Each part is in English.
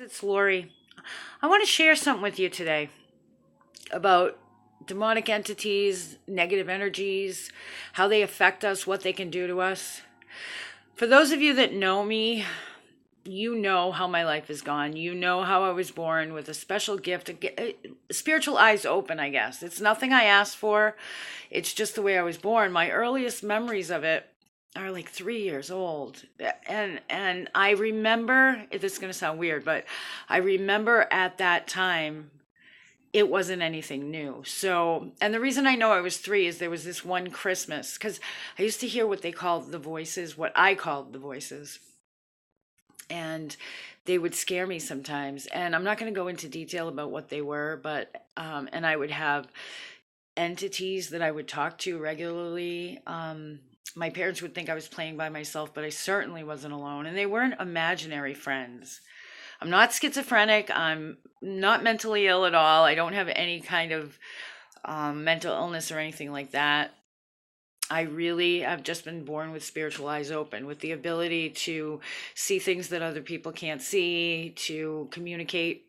It's Lori. I want to share something with you today about demonic entities, negative energies, how they affect us, what they can do to us. For those of you that know me, you know how my life has gone. You know how I was born with a special gift, spiritual eyes open, I guess. It's nothing I asked for. It's just the way I was born. My earliest memories of it are like 3 years old. And I remember, this is going to sound weird, but I remember at that time it wasn't anything new. So, and the reason I know I was three is there was this one Christmas, because I used to hear what they called the voices, what I called the voices, and they would scare me sometimes. And I'm not going to go into detail about what they were, but, and I would have entities that I would talk to regularly. My parents would think I was playing by myself, but I certainly wasn't alone. And they weren't imaginary friends. I'm not schizophrenic. I'm not mentally ill at all. I don't have any kind of mental illness or anything like that. I really have just been born with spiritual eyes open, with the ability to see things that other people can't see, to communicate.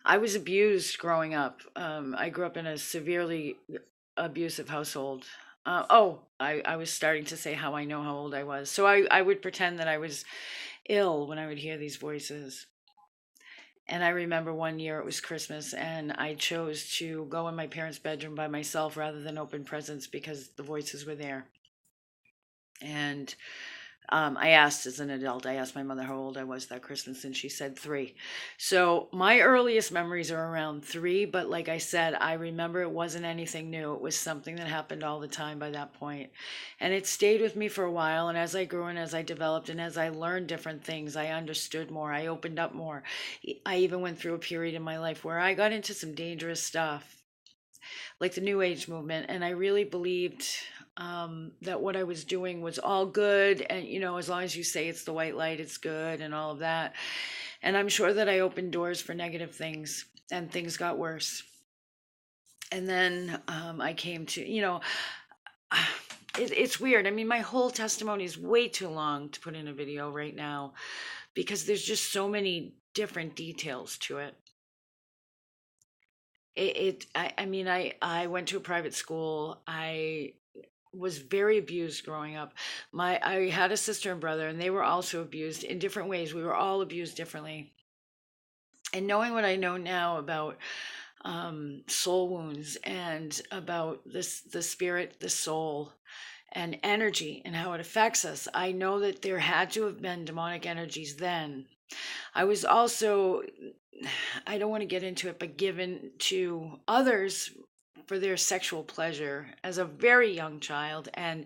I was abused growing up. I grew up in a severely abusive household. I was starting to say how I know how old I was. So I would pretend that I was ill when I would hear these voices. And I remember one year it was Christmas, and I chose to go in my parents' bedroom by myself rather than open presents because the voices were there. And I asked as an adult, I asked my mother how old I was that Christmas, and she said three. So my earliest memories are around three, but like I said, I remember it wasn't anything new. It was something that happened all the time by that point. And it stayed with me for a while. And as I grew and as I developed and as I learned different things, I understood more. I opened up more. I even went through a period in my life where I got into some dangerous stuff like the New Age movement, and I really believed that what I was doing was all good, and as long as you say it's the white light, it's good, and all of that. And I'm sure that I opened doors for negative things, and things got worse. And then I came to, it's weird. I mean, my whole testimony is way too long to put in a video right now because there's just so many different details to it. I mean, I went to a private school. I was very abused growing up. I had a sister and brother, and they were also abused in different ways. We were all abused differently. And knowing what I know now about soul wounds and about the spirit, the soul, and energy and how it affects us, I know that there had to have been demonic energies then. I was also, I don't want to get into it, but given to others for their sexual pleasure as a very young child. And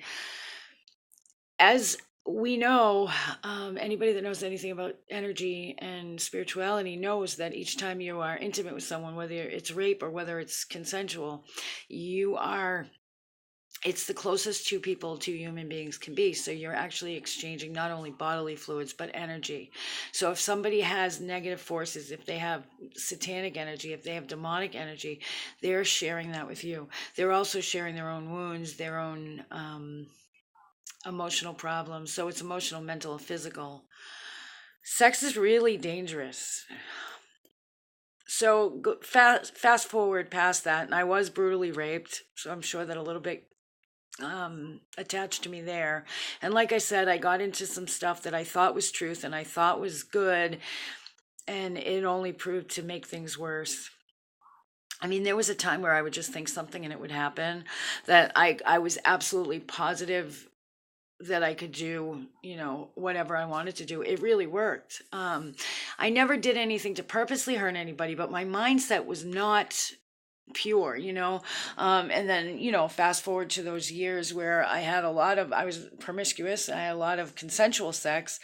as we know, anybody that knows anything about energy and spirituality knows that each time you are intimate with someone, whether it's rape or whether it's consensual, you are it's the closest two human beings can be. So you're actually exchanging not only bodily fluids, but energy. So if somebody has negative forces, if they have satanic energy, if they have demonic energy, they're sharing that with you. They're also sharing their own wounds, their own emotional problems. So it's emotional, mental, and physical. Sex is really dangerous. So fast forward past that, and I was brutally raped. So I'm sure that a little bit attached to me there. And like I said, I got into some stuff that I thought was truth and I thought was good, and it only proved to make things worse. I mean, there was a time where I would just think something and it would happen that I was absolutely positive that I could do, whatever I wanted to do. It really worked. I never did anything to purposely hurt anybody, but my mindset was not pure, and then fast forward to those years where I was promiscuous. I had a lot of consensual sex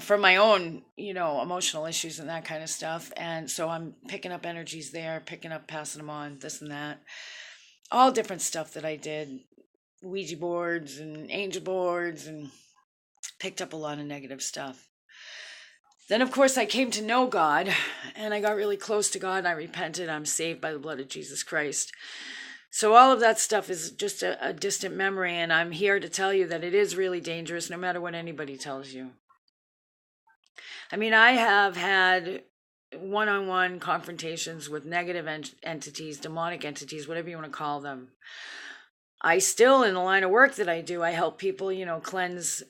for my own emotional issues and that kind of stuff, and so I'm picking up energies there, picking up, passing them on, this and that, all different stuff that I did, Ouija boards and angel boards, and picked up a lot of negative stuff. Then, of course, I came to know God, and I got really close to God. I repented. I'm saved by the blood of Jesus Christ. So all of that stuff is just a distant memory, and I'm here to tell you that it is really dangerous, no matter what anybody tells you. I mean, I have had one-on-one confrontations with negative entities, demonic entities, whatever you want to call them. I still, in the line of work that I do, I help people, cleanse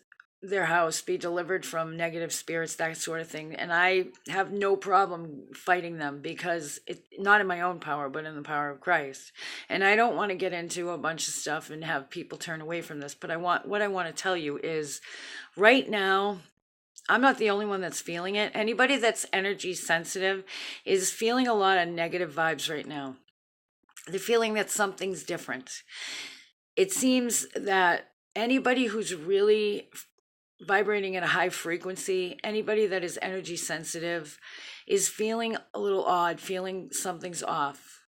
their house, be delivered from negative spirits, that sort of thing. And I have no problem fighting them because it's not in my own power, but in the power of Christ. And I don't want to get into a bunch of stuff and have people turn away from this. But what I want to tell you is right now, I'm not the only one that's feeling it. Anybody that's energy sensitive is feeling a lot of negative vibes right now. They're feeling that something's different. It seems that anybody who's really vibrating at a high frequency, anybody that is energy sensitive, is feeling a little odd, feeling something's off.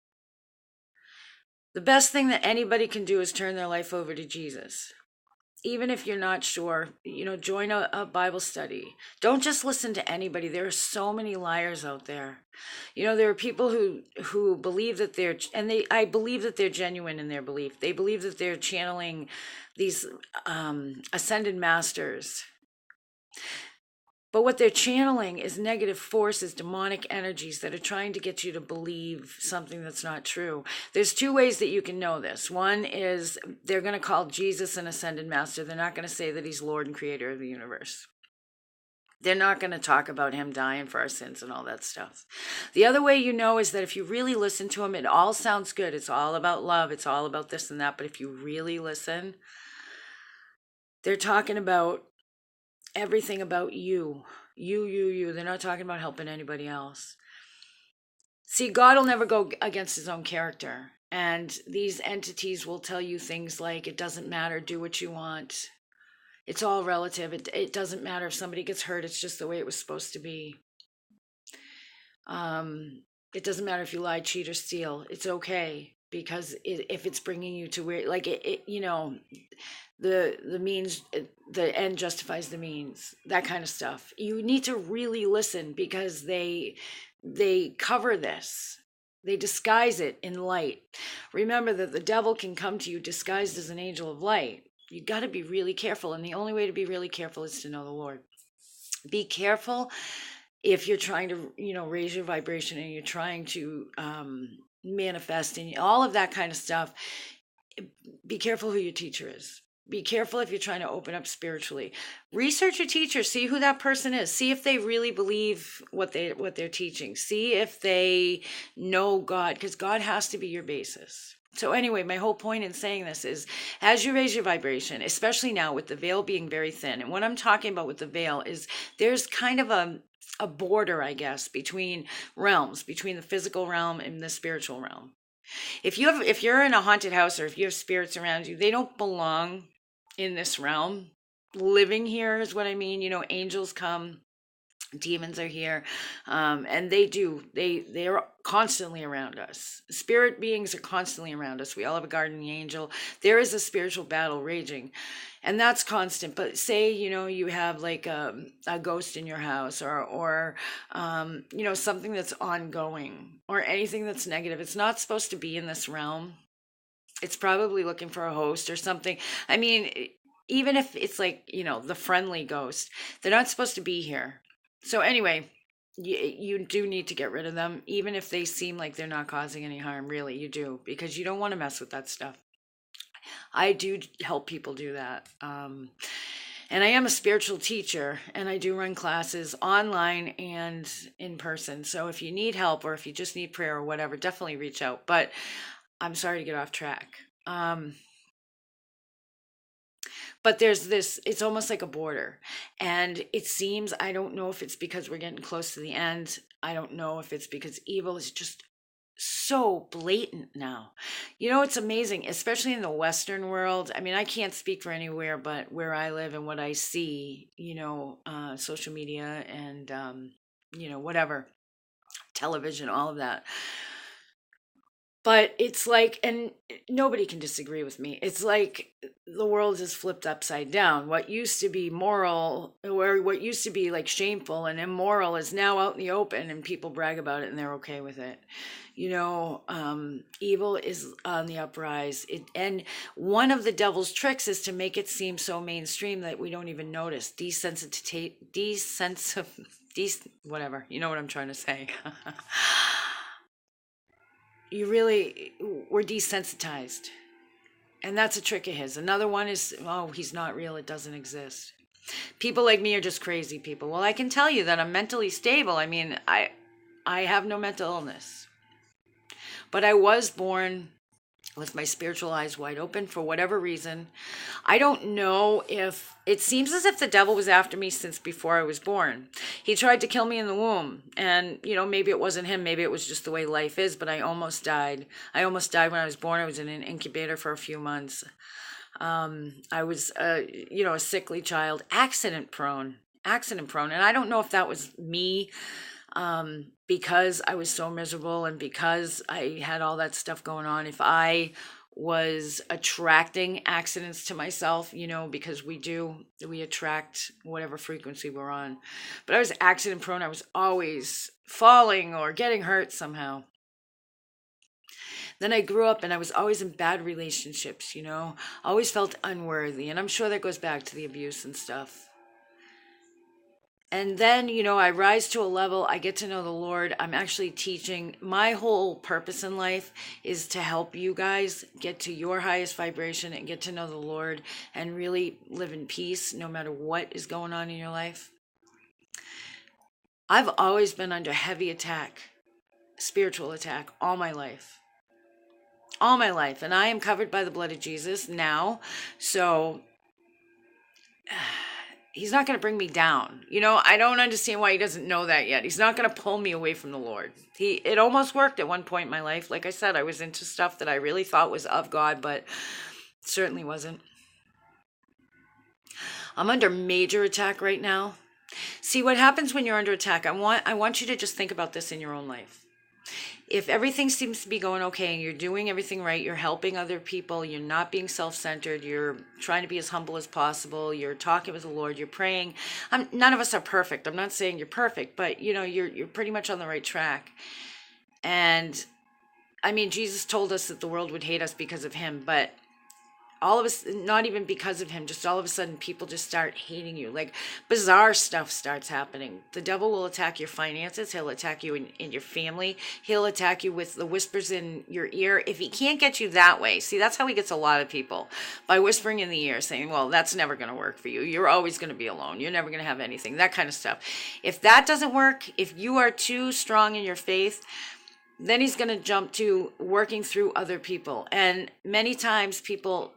The best thing that anybody can do is turn their life over to Jesus. Even if you're not sure, join a Bible study. Don't just listen to anybody. There are so many liars out there. There are people who believe that I believe that they're genuine in their belief. They believe that they're channeling these ascended masters. But what they're channeling is negative forces, demonic energies that are trying to get you to believe something that's not true. There's two ways that you can know this. One is they're going to call Jesus an ascended master. They're not going to say that he's Lord and creator of the universe. They're not going to talk about him dying for our sins and all that stuff. The other way you know is that if you really listen to him, it all sounds good. It's all about love. It's all about this and that. But if you really listen, they're talking about everything about you. You. They're not talking about helping anybody else. See, God will never go against his own character. And these entities will tell you things like, it doesn't matter, do what you want. It's all relative. It doesn't matter if somebody gets hurt. It's just the way it was supposed to be. It doesn't matter if you lie, cheat, or steal. It's okay because if it's bringing you to where, like the means, the end justifies the means. That kind of stuff. You need to really listen because they cover this. They disguise it in light. Remember that the devil can come to you disguised as an angel of light. You got to be really careful, and the only way to be really careful is to know the Lord. Be careful if you're trying to, raise your vibration and you're trying to manifest and all of that kind of stuff. Be careful who your teacher is. Be careful if you're trying to open up spiritually. Research your teacher. See who that person is. See if they really believe what they're teaching. See if they know God, because God has to be your basis. So anyway, my whole point in saying this is, as you raise your vibration, especially now with the veil being very thin, and what I'm talking about with the veil is there's kind of a border, I guess, between realms, between the physical realm and the spiritual realm. If you're in a haunted house or if you have spirits around you, they don't belong in this realm. Living here is what I mean. Angels come, demons are here, and they're constantly around us. Spirit beings are constantly around us. We all have a guardian angel. There is a spiritual battle raging, and that's constant. But say you have like a ghost in your house, or something that's ongoing, or anything that's negative. It's not supposed to be in this realm. It's probably looking for a host or something. I mean, even if it's like the friendly ghost, they're not supposed to be here. So anyway, you do need to get rid of them, even if they seem like they're not causing any harm. Really, you do, because you don't want to mess with that stuff. I do help people do that. And I am a spiritual teacher, and I do run classes online and in person. So if you need help, or if you just need prayer or whatever, definitely reach out. But I'm sorry to get off track. But there's this, it's almost like a border. And it seems, I don't know if it's because we're getting close to the end. I don't know if it's because evil is just so blatant now. It's amazing, especially in the Western world. I mean, I can't speak for anywhere but where I live and what I see, social media and, whatever, television, all of that. But it's like, and nobody can disagree with me. It's like the world is flipped upside down. What used to be moral, or what used to be like shameful and immoral, is now out in the open, and people brag about it and they're okay with it. Evil is on the uprise. And one of the devil's tricks is to make it seem so mainstream that we don't even notice. Whatever. You know what I'm trying to say. We're desensitized. And that's a trick of his. Another one is, oh, he's not real. It doesn't exist. People like me are just crazy people. Well, I can tell you that I'm mentally stable. I mean, I have no mental illness. But I was born with my spiritual eyes wide open for whatever reason. I don't know if it seems as if the devil was after me since before I was born. He tried to kill me in the womb. And, maybe it wasn't him. Maybe it was just the way life is. But I almost died. I almost died when I was born. I was in an incubator for a few months. I was, a sickly child, accident prone. And I don't know if that was me, because I was so miserable and because I had all that stuff going on. If I was attracting accidents to myself, because we attract whatever frequency we're on. But I was accident prone. I was always falling or getting hurt somehow. Then I grew up and I was always in bad relationships, always felt unworthy. And I'm sure that goes back to the abuse and stuff. And then, I rise to a level, I get to know the Lord. I'm actually teaching. My whole purpose in life is to help you guys get to your highest vibration and get to know the Lord and really live in peace no matter what is going on in your life. I've always been under heavy attack, spiritual attack, all my life. All my life. And I am covered by the blood of Jesus now. So he's not going to bring me down. I don't understand why he doesn't know that yet. He's not going to pull me away from the Lord. It almost worked at one point in my life. Like I said, I was into stuff that I really thought was of God, but certainly wasn't. I'm under major attack right now. See, what happens when you're under attack, I want you to just think about this in your own life. If everything seems to be going okay and you're doing everything right, you're helping other people, you're not being self-centered, you're trying to be as humble as possible, you're talking with the Lord, you're praying. None of us are perfect. I'm not saying you're perfect, but you're pretty much on the right track. And I mean, Jesus told us that the world would hate us because of him, but all of us, not even because of him, just all of a sudden people just start hating you. Like bizarre stuff starts happening. The devil will attack your finances. He'll attack you in your family. He'll attack you with the whispers in your ear. If he can't get you that way, see, that's how he gets a lot of people, by whispering in the ear saying, well, that's never going to work for you. You're always going to be alone. You're never going to have anything, that kind of stuff. If that doesn't work, if you are too strong in your faith, then he's going to jump to working through other people. And many times people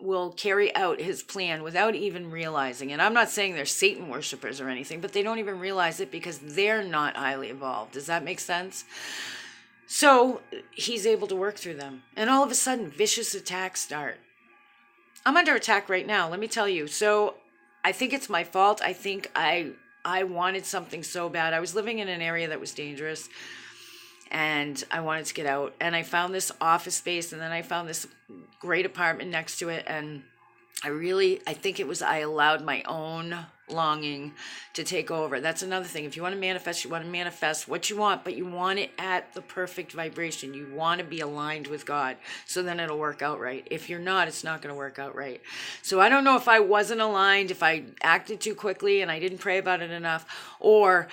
will carry out his plan without even realizing it. I'm not saying they're Satan worshipers or anything, but they don't even realize it because they're not highly evolved. Does that make sense? So he's able to work through them. And all of a sudden, vicious attacks start. I'm under attack right now, let me tell you. So I think it's my fault. I think I wanted something so bad. I was living in an area that was dangerous. And I wanted to get out, and I found this office space, and then I found this great apartment next to it. And I think it was, I allowed my own longing to take over. That's another thing. If you want to manifest what you want, but you want it at the perfect vibration. You want to be aligned with God, so then it'll work out right. If you're not, it's not going to work out right. So I don't know if I wasn't aligned, if I acted too quickly and I didn't pray about it enough, or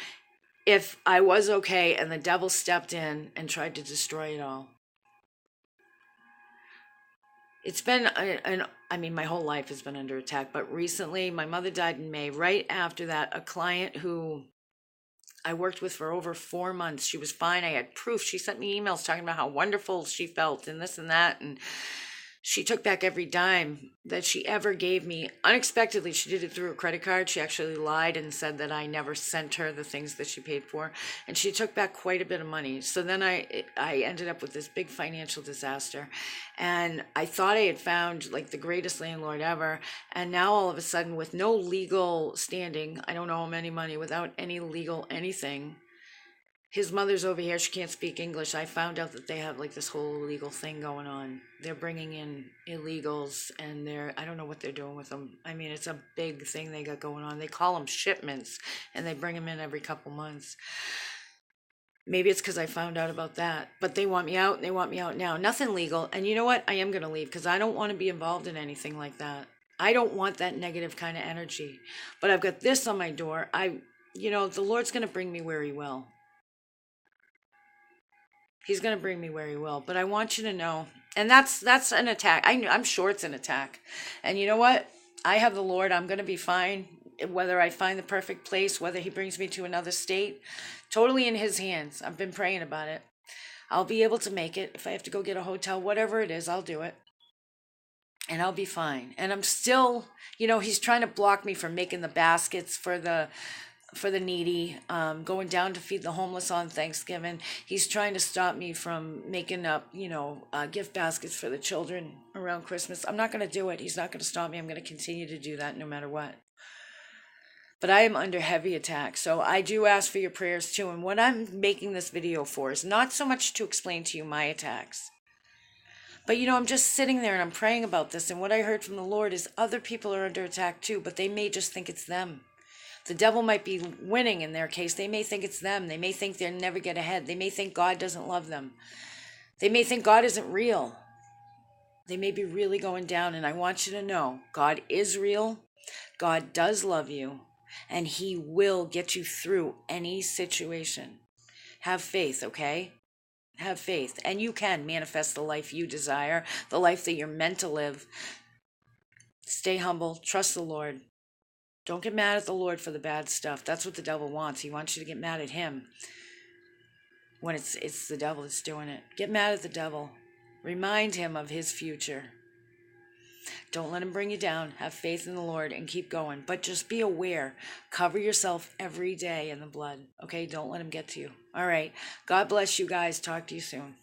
if I was okay and the devil stepped in and tried to destroy it all. It's been, my whole life has been under attack, but recently my mother died in May. Right after that, a client who I worked with for over 4 months, she was fine. I had proof. She sent me emails talking about how wonderful she felt and this and that. And she took back every dime that she ever gave me. Unexpectedly, she did it through a credit card. She actually lied and said that I never sent her the things that she paid for. And she took back quite a bit of money. So then I ended up with this big financial disaster. And I thought I had found like the greatest landlord ever. And now all of a sudden, with no legal standing, I don't owe him any money, without any legal anything, his mother's over here. She can't speak English. I found out that they have like this whole illegal thing going on. They're bringing in illegals, and I don't know what they're doing with them. I mean, it's a big thing they got going on. They call them shipments, and they bring them in every couple months. Maybe it's because I found out about that. But they want me out, and they want me out now. Nothing legal. And you know what? I am going to leave because I don't want to be involved in anything like that. I don't want that negative kind of energy. But I've got this on my door. The Lord's going to bring me where he will. He's going to bring me where he will. But I want you to know, and that's an attack. I'm sure it's an attack. And you know what? I have the Lord. I'm going to be fine. Whether I find the perfect place, whether he brings me to another state, totally in his hands. I've been praying about it. I'll be able to make it. If I have to go get a hotel, whatever it is, I'll do it. And I'll be fine. And I'm still, he's trying to block me from making the baskets for the needy, going down to feed the homeless on Thanksgiving. He's trying to stop me from making up, gift baskets for the children around Christmas. I'm not going to do it. He's not going to stop me. I'm going to continue to do that no matter what. But I am under heavy attack. So I do ask for your prayers too. And what I'm making this video for is not so much to explain to you my attacks. But I'm just sitting there and I'm praying about this. And what I heard from the Lord is other people are under attack too, but they may just think it's them. The devil might be winning in their case. They may think it's them. They may think they'll never get ahead. They may think God doesn't love them. They may think God isn't real. They may be really going down. And I want you to know, God is real. God does love you. And he will get you through any situation. Have faith, okay? Have faith. And you can manifest the life you desire, the life that you're meant to live. Stay humble. Trust the Lord. Don't get mad at the Lord for the bad stuff. That's what the devil wants. He wants you to get mad at him when it's the devil that's doing it. Get mad at the devil. Remind him of his future. Don't let him bring you down. Have faith in the Lord and keep going. But just be aware. Cover yourself every day in the blood. Okay? Don't let him get to you. All right. God bless you guys. Talk to you soon.